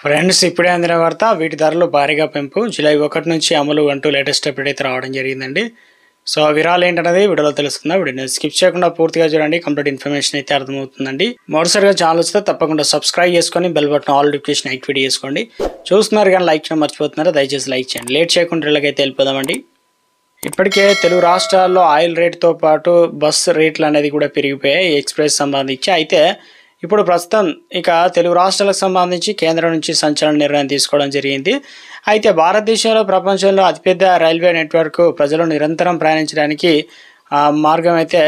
Friends ఇప్పుడే అందిన వార్త వీటి ధరలు భారీగా పెంపు జూలై 1 నుంచి అమలు అంటూ లేటెస్ట్ అప్డేట్ అయితే రావడం జరిగిందండి. సో వివరాలు ఏంటనేది వీడియోలో తెలుసుకుందాం. వీడియోని స్కిప్ చేయకుండా పూర్తిగా చూడండి, కంప్లీట్ ఇన్ఫర్మేషన్ అయితే అర్థమవుతుందండి. మొదటిసారిగా ఛానల్ వస్తే తప్పకుండా సబ్స్క్రైబ్ చేసుకొని bell button all notification activate చేసుకోండి. చూస్తున్నారు కానీ లైక్ చేయడం మర్చిపోతున్నారు, దయచేసి లైక్ చేయండి. లేట్ చేయకుండా ఇళ్ళకైతే వెళ్ళిపోదామండి. ఇప్పటికే తెలుగు రాష్ట్రాల్లో ఆయిల్ రేట్తో పాటు బస్ రేట్లు అనేది కూడా పెరిగిపోయాయి ఎక్స్ప్రెస్ సంబంధించి. అయితే ఇప్పుడు ప్రస్తుతం ఇక తెలుగు రాష్ట్రాలకు సంబంధించి కేంద్రం నుంచి సంచలన నిర్ణయం తీసుకోవడం జరిగింది. అయితే భారతదేశంలో ప్రపంచంలో అతిపెద్ద రైల్వే నెట్వర్క్ ప్రజలు నిరంతరం ప్రయాణించడానికి మార్గం అయితే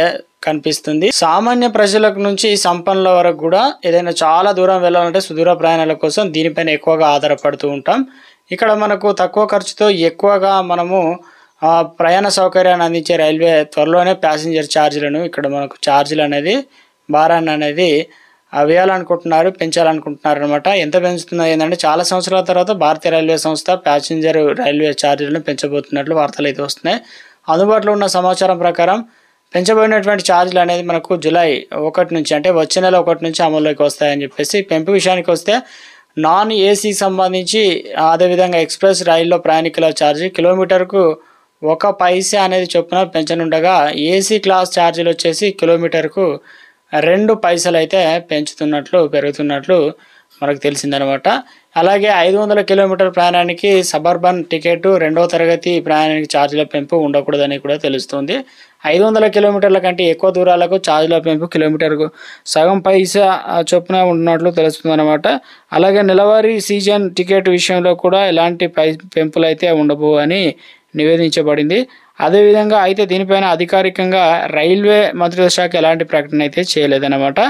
కనిపిస్తుంది. సామాన్య ప్రజలకు నుంచి సంపన్నుల వరకు కూడా ఏదైనా చాలా దూరం వెళ్ళాలంటే సుదూర ప్రయాణాల కోసం దీనిపైన ఎక్కువగా ఆధారపడుతూ ఉంటాం. ఇక్కడ మనకు తక్కువ ఖర్చుతో ఎక్కువగా మనము ప్రయాణ సౌకర్యాన్ని అందించే రైల్వే త్వరలోనే ప్యాసింజర్ ఛార్జీలను ఇక్కడ మనకు ఛార్జీలు అనేది భారాన్ని అనేది వేయాలనుకుంటున్నారు, పెంచాలనుకుంటున్నారు అనమాట. ఎంత పెంచుతుందో ఏంటంటే చాలా సంవత్సరాల తర్వాత భారతీయ రైల్వే సంస్థ ప్యాసింజర్ రైల్వే ఛార్జీలను పెంచబోతున్నట్లు వార్తలు అయితే వస్తున్నాయి. అందుబాటులో ఉన్న సమాచారం ప్రకారం పెంచబడినటువంటి ఛార్జీలు అనేది మనకు జూలై 1 నుంచి అంటే వచ్చే నెల 1 నుంచి అమల్లోకి వస్తాయని చెప్పేసి. పెంపు విషయానికి వస్తే నాన్ ఏసీ సంబంధించి అదేవిధంగా ఎక్స్ప్రెస్ రైల్లో ప్రయాణికుల ఛార్జీ కిలోమీటర్కు 1 పైసా అనేది చొప్పున పెంచనుండగా ఏసీ క్లాస్ ఛార్జీలు వచ్చేసి కిలోమీటర్కు 2 పైసలు అయితే పెరుగుతున్నట్లు మనకు తెలిసిందనమాట. అలాగే 500 కిలోమీటర్ ప్రయాణానికి సబర్బన్ టికెట్ 2వ తరగతి ప్రయాణానికి ఛార్జీల పెంపు ఉండకూడదని కూడా తెలుస్తుంది. 500 కిలోమీటర్ల కంటే ఎక్కువ దూరాలకు ఛార్జీల పెంపు కిలోమీటర్కు సగం పైసా చొప్పున ఉన్నట్లు తెలుస్తుంది అనమాట. అలాగే నెలవారీ సీజన్ టికెట్ విషయంలో కూడా ఎలాంటి పెంపులు అయితే ఉండబోవు అని నివేదించబడింది. అదేవిధంగా అయితే దీనిపైన అధికారికంగా రైల్వే మంత్రిత్వ శాఖ ఎలాంటి ప్రకటన అయితే చేయలేదన్నమాట.